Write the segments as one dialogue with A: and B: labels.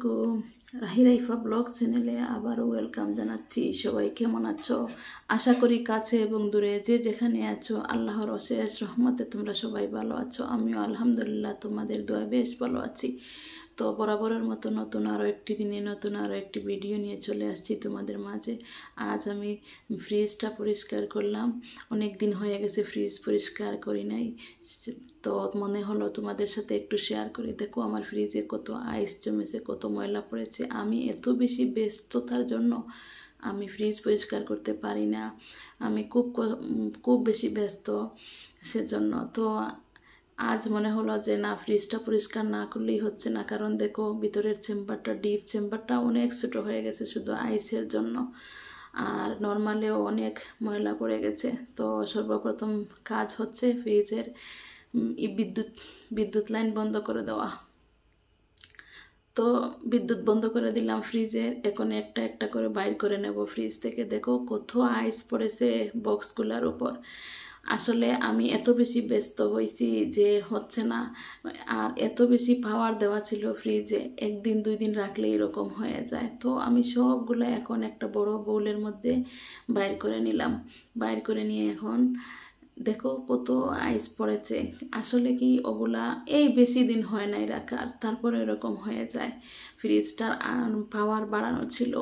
A: আলাইকুম। রাহি রাইফা ব্লগ চ্যানেলে আবারও ওয়েলকাম জানাচ্ছি। সবাই কেমন আছো? আশা করি কাছে এবং দূরে যে যেখানে আছো আল্লাহর অশেষ রহমতে তোমরা সবাই ভালো আছো। আমিও আলহামদুলিল্লাহ তোমাদের দোয়া বেশ ভালো আছি। তো বরাবরের মতো নতুন আরও একটি দিনে নতুন আরও একটি ভিডিও নিয়ে চলে আসছি তোমাদের মাঝে। আজ আমি ফ্রিজটা পরিষ্কার করলাম। অনেক দিন হয়ে গেছে ফ্রিজ পরিষ্কার করি নাই, তো মনে হলো তোমাদের সাথে একটু শেয়ার করি। দেখো আমার ফ্রিজে কত আইস জমেছে, কত ময়লা পড়েছে। আমি এত বেশি ব্যস্ততার জন্য আমি ফ্রিজ পরিষ্কার করতে পারি না। আমি খুব বেশি ব্যস্ত সেজন্য। তো আজ মনে হলো যে না, ফ্রিজটা পরিষ্কার না করলেই হচ্ছে না। কারণ দেখো ভিতরের চেম্বারটা, ডিপ চেম্বারটা অনেক ছোটো হয়ে গেছে শুধু আইসের জন্য, আর নর্মালেও অনেক ময়লা পড়ে গেছে। তো সর্বপ্রথম কাজ হচ্ছে ফ্রিজের বিদ্যুৎ লাইন বন্ধ করে দেওয়া। তো বিদ্যুৎ বন্ধ করে দিলাম ফ্রিজের। এখন একটা একটা করে বাইর করে নেব ফ্রিজ থেকে। দেখো কত আইস পড়েছে বক্সগুলোর উপর। আসলে আমি এত বেশি ব্যস্ত হয়েছি যে হচ্ছে না। আর এত বেশি পাওয়ার দেওয়া ছিল ফ্রিজে, একদিন দুই দিন রাখলে এরকম হয়ে যায়। তো আমি সবগুলো এখন একটা বড় বোলের মধ্যে বাইর করে নিলাম। বাইর করে নিয়ে এখন দেখো কত আইস পড়েছে। আসলে কি ওগুলা এই বেশি দিন হয় নাই রাখার, তারপরে এরকম হয়ে যায়। ফ্রিজটার পাওয়ার বাড়ানো ছিল,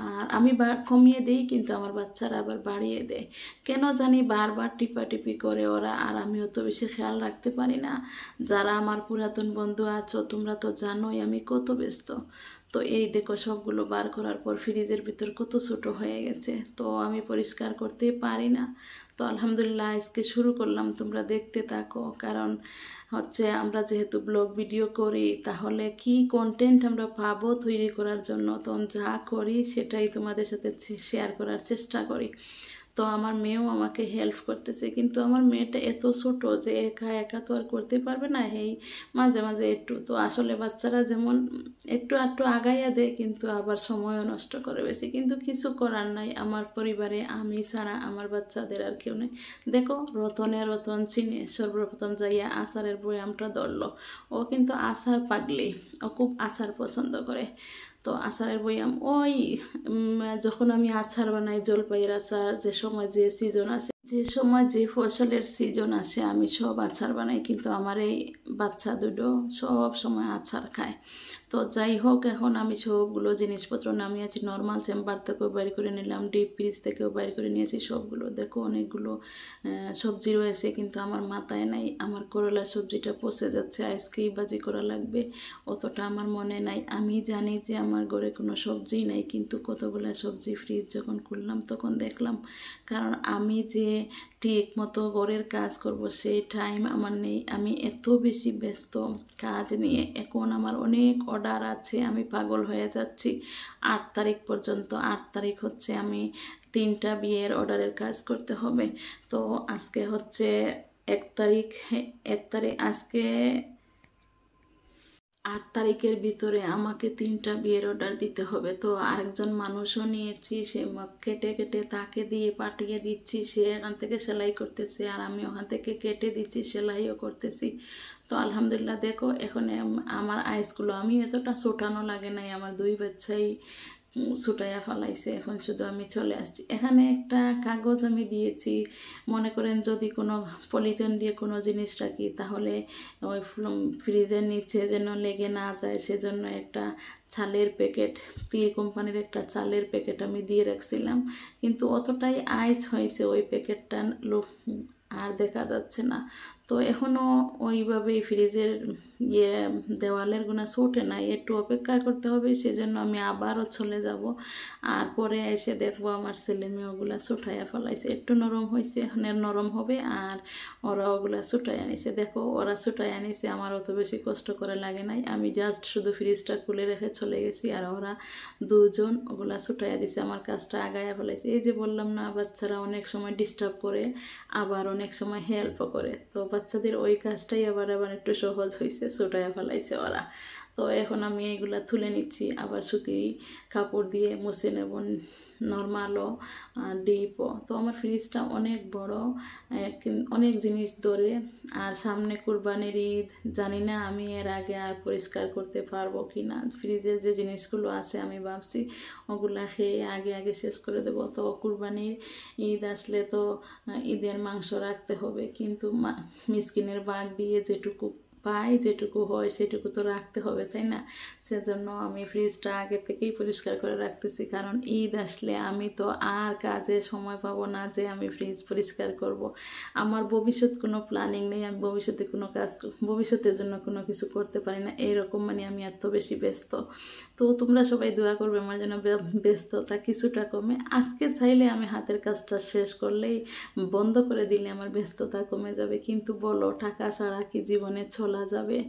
A: আর আমি কমিয়ে দিই, কিন্তু আমার বাচ্চারা আবার বাড়িয়ে দেয়। কেন জানি বারবার টিপাটিপি করে ওরা, আর আমি অত বেশি খেয়াল রাখতে পারি না। যারা আমার পুরাতন বন্ধু আছো তোমরা তো জানোই আমি কত ব্যস্ত। তো এই দেখো সবগুলো বার করার পর ফ্রিজের ভিতর কত ছোটো হয়ে গেছে। তো আমি পরিষ্কার করতেই পারি না। তো আলহামদুলিল্লাহ আজকে শুরু করলাম, তোমরা দেখতে থাকো। কারণ হচ্ছে আমরা যেহেতু ব্লগ ভিডিও করি, তাহলে কি কন্টেন্ট আমরা পাবো তৈরি করার জন্য, তো যা করি সেটাই তোমাদের সাথে শেয়ার করার চেষ্টা করি। তো আমার মেয়েও আমাকে হেল্প করতেছে, কিন্তু আমার মেয়েটা এত ছোট যে একা একা তো আর করতে পারবে না। এই মাঝে মাঝে একটু, তো আসলে বাচ্চারা যেমন একটু একটু আগাইয়া দেয়, কিন্তু আবার সময়ও নষ্ট করে বেশি। কিন্তু কিছু করার নাই, আমার পরিবারে আমি ছাড়া আমার বাচ্চাদের আর কেউ নেই। দেখো রতন চিনে সর্বপ্রথম যাইয়া আচারের বয়ামটা ধরলো। ও কিন্তু আচার পাগলি, ও খুব আচার পছন্দ করে। তো আচারের বয়াম ওই যখন আমি আচার বানাই, জলপাইয়ের আচার, যে সময় যে সিজন আসে, যে সময় যে ফসলের সিজন আসে, আমি সব আচার বানাই। কিন্তু আমার এই বাচ্চা দুটো সব সময় আচার খায়। তো যাই হোক, এখন আমি সবগুলো জিনিসপত্র নামিয়েছি। নর্মাল চেম্বার থেকেও বাইর করে নিলাম, ডিপ ফ্রিজ থেকেও বাইর করে নিয়েছি সবগুলো। দেখো অনেকগুলো সবজি রয়েছে, কিন্তু আমার মাথায় নাই। আমার করলার সবজিটা পচে যাচ্ছে, আজকেই বাজি করা লাগবে, অতটা আমার মনে নাই। আমি জানি যে আমার ঘরে কোনো সবজি নাই, কিন্তু কতগুলো সবজি ফ্রিজ যখন খুললাম তখন দেখলাম। কারণ আমি যে ঠিক মতো ঘরের কাজ করব সেই টাইম আমার নেই। আমি এত বেশি ব্যস্ত কাজ নিয়ে। এখন আমার অনেক অর্ডার আছে, আমি পাগল হয়ে যাচ্ছি। 8 তারিখ পর্যন্ত, 8 তারিখ হচ্ছে আমি 3টা বিয়ের অর্ডারের কাজ করতে হবে। তো আজকে হচ্ছে 1 তারিখ, আজকে 8 তারিখের ভিতরে আমাকে 3টা বিয়ের অর্ডার দিতে হবে। তো আরেকজন মানুষও নিয়েছি, সে কেটে কেটে তাকে দিয়ে পাঠিয়ে দিচ্ছি। সে এখান থেকে সেলাই করতেছে, আর আমি ওখান থেকে কেটে দিচ্ছি, সেলাইও করতেছি। তো আলহামদুলিল্লাহ দেখো এখন আমার আইসগুলো আমি এতটা ছোটানো লাগে নাই, আমার 2 বাচ্চাই ছুটাইয়া ফেলাইছে। এখন শুধু আমি চলে আসছি। এখানে একটা কাগজ আমি দিয়েছি, মনে করেন যদি কোনো পলিথিন দিয়ে কোনো জিনিস রাখি, তাহলে ওই ফ্রিজের নিচে যেন লেগে না যায়, সেজন্য একটা চালের প্যাকেট, তীর কোম্পানির একটা চালের প্যাকেট আমি দিয়ে রাখছিলাম। কিন্তু অতটাই আইস হয়েছে ওই প্যাকেটটা আর দেখা যাচ্ছে না। তো এখনও ওইভাবেই ফ্রিজের দেওয়ালের গুণা ছোটে নাই, একটু অপেক্ষা করতে হবে। সেজন্য আমি আবারও চলে যাব, আর পরে এসে দেখবো আমার ছেলে মেয়েগুলা ছোটাইয়া ফেলাইছে। একটু নরম হয়েছে, এখন নরম হবে। আর ওরা ওগুলা ছোটাইয়া নিছে। দেখো ওরা ছোটাইয়া নিছে, আমার অত বেশি কষ্ট করে লাগে নাই। আমি জাস্ট শুধু ফ্রিজটা খুলে রেখে চলে গেছি, আর ওরা দুজন ওগুলা ছোটাইয়া দিছে, আমার কাজটা আগাইয়া ফেলাইছে। এই যে বললাম না, বাচ্চারা অনেক সময় ডিস্টার্ব করে, আবার অনেক সময় হেল্পও করে। তো বাচ্চাদের ওই কাজটাই আবার একটু সহজ হয়েছে, ছোটাইয়া ফেলাইছে ওরা। তো এখন আমি এইগুলা তুলে নিচ্ছি, আবার সুতি কাপড় দিয়ে মুছে নেব। নর্মালও ডিপও। তো আমার ফ্রিজটা অনেক বড়, অনেক জিনিস ধরে। আর সামনে কুরবানির ঈদ, জানি না আমি এর আগে আর পরিষ্কার করতে পারবো কি না। ফ্রিজের যে জিনিসগুলো আছে আমি ভাবছি ওগুলা খেয়ে আগে আগে শেষ করে দেবো। তো কুরবানির ঈদ আসলে তো ঈদের মাংস রাখতে হবে, কিন্তু মিসকিনের ভাগ দিয়ে যেটুকু পাই, যেটুকু হয় সেটুকু তো রাখতে হবে, তাই না? সেজন্য আমি ফ্রিজটা আগে থেকেই পরিষ্কার করে রাখতেছি, কারণ ঈদ আসলে আমি তো আর কাজে সময় পাবো না যে আমি ফ্রিজ পরিষ্কার করব। আমার ভবিষ্যৎ কোনো প্ল্যানিং নেই, আমি ভবিষ্যতে কোনো কাজ, ভবিষ্যতের জন্য কোনো কিছু করতে পারি না, এইরকম মানে আমি এত বেশি ব্যস্ত। তো তোমরা সবাই দোয়া করবে আমার যেন ব্যস্ততা কিছুটা কমে। আজকে চাইলে আমি হাতের কাজটা শেষ করলেই, বন্ধ করে দিলে আমার ব্যস্ততা কমে যাবে, কিন্তু বলো টাকা ছাড়া কি জীবনে চলা যাবে?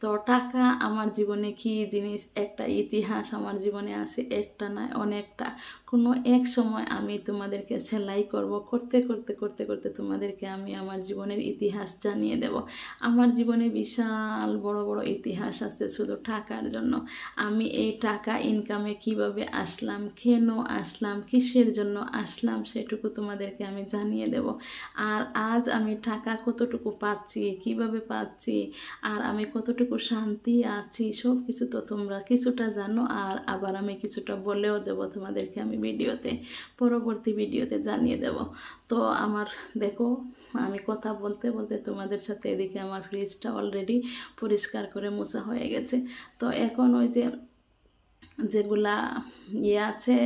A: তো টাকা আমার জীবনে কি জিনিস, একটা ইতিহাস আমার জীবনে আছে, একটা নয় অনেকটা। কোনো এক সময় আমি তোমাদেরকে সেলাই করব, করতে করতে করতে করতে তোমাদেরকে আমি আমার জীবনের ইতিহাস জানিয়ে দেব। আমার জীবনে বিশাল বড় বড় ইতিহাস আছে শুধু টাকার জন্য। আমি এই টাকা ইনকামে কিভাবে আসলাম, কেন আসলাম, কিসের জন্য আসলাম, সেটুকু তোমাদেরকে আমি জানিয়ে দেব। আর আজ আমি টাকা কতটুকু পাচ্ছি, কিভাবে পাচ্ছি, আর আমি কতটুকু শান্তি আছি, সব কিছু তো তোমরা কিছুটা জানো। আর আবার আমি কিছুটা বলেও দেব তোমাদেরকে, আমি ভিডিওতে, পরবর্তী ভিডিওতে জানিয়ে দেব। তো আমার দেখো, আমি কথা বলতে বলতে তোমাদের সাথে এদিকে আমার ফ্রিজটা অলরেডি পরিষ্কার করে মোছা হয়ে গেছে। তো এখন ওই যেগুলা আছে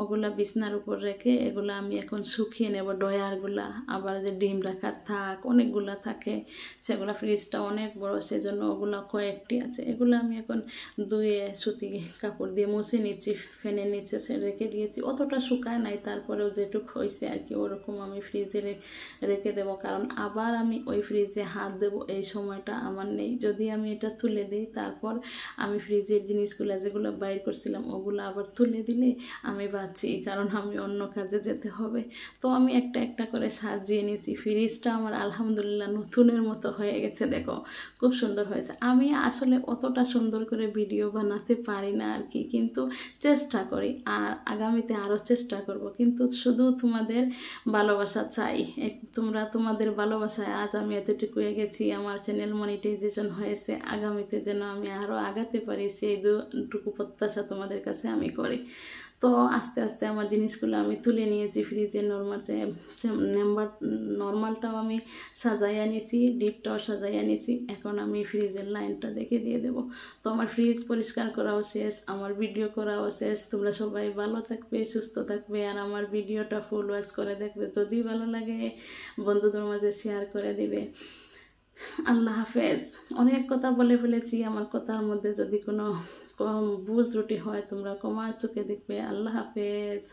A: ওগুলা বিছনার উপর রেখে এগুলা আমি এখন শুকিয়ে নেব, ডয়ারগুলা। আবার যে ডিম রাখার থাক অনেকগুলা থাকে, সেগুলা ফ্রিজটা অনেক বড়, সেজন্য ওগুলো কয়েকটি আছে। এগুলো আমি এখন ধুয়ে সুতি কাপড় দিয়ে মুছে নিচ্ছি, ফ্যানের নিচে রেখে দিয়েছি। অতটা শুকায় নাই, তারপরেও যেটুক হয়েছে আর কি ওরকম আমি ফ্রিজে রেখে দেব, কারণ আবার আমি ওই ফ্রিজে হাত দেব এই সময়টা আমার নেই। যদি আমি এটা তুলে দিই, তারপর আমি ফ্রিজের জিনিসগুলো যেগুলো বাইর করছিলাম ওগুলো আবার তুলে দিলে আমি বাঁচি, কারণ আমি অন্য কাজে যেতে হবে। তো আমি একটা একটা করে সাজিয়ে নিয়েছি। ফ্রিজটা আমার আলহামদুলিল্লাহ নতুনের মতো হয়ে গেছে, দেখো খুব সুন্দর হয়েছে। আমি আসলে অতটা সুন্দর করে ভিডিও বানাতে পারি না আর কি, কিন্তু চেষ্টা করি, আর আগামীতে আরও চেষ্টা করব। কিন্তু শুধু তোমাদের ভালোবাসা চাই। তোমরা তোমাদের ভালোবাসায় আজ আমি এতটুকু গেছি, আমার চ্যানেল মনিটাইজেশন হয়েছে। আগামীতে যেন আমি আরও আগাতে পারি, সেই দুটুকু প্রত্যাশা তোমাদের কাছে আমি করি। তো আস্তে আস্তে আমার জিনিসগুলো আমি তুলে নিয়েছি ফ্রিজের নর্মালটাও আমি সাজাইয়া নিয়েছি, ডিপটাও সাজাইয়া নিয়েছি। এখন আমি ফ্রিজের লাইনটা দেখে দিয়ে দেব। তো আমার ফ্রিজ পরিষ্কার করাও শেষ, আমার ভিডিও করাও শেষ। তোমরা সবাই ভালো থাকবে, সুস্থ থাকবে, আর আমার ভিডিওটা ফুল ওয়াচ করে দেখবে। যদি ভালো লাগে বন্ধুদের মাঝে শেয়ার করে দিবে। আল্লাহ হাফেজ। অনেক কথা বলে ফেলেছি, আমার কথার মধ্যে যদি কোনো ভুল ত্রুটি হয় তোমরা ক্ষমার চোখে দেখবে। আল্লাহ হাফেজ।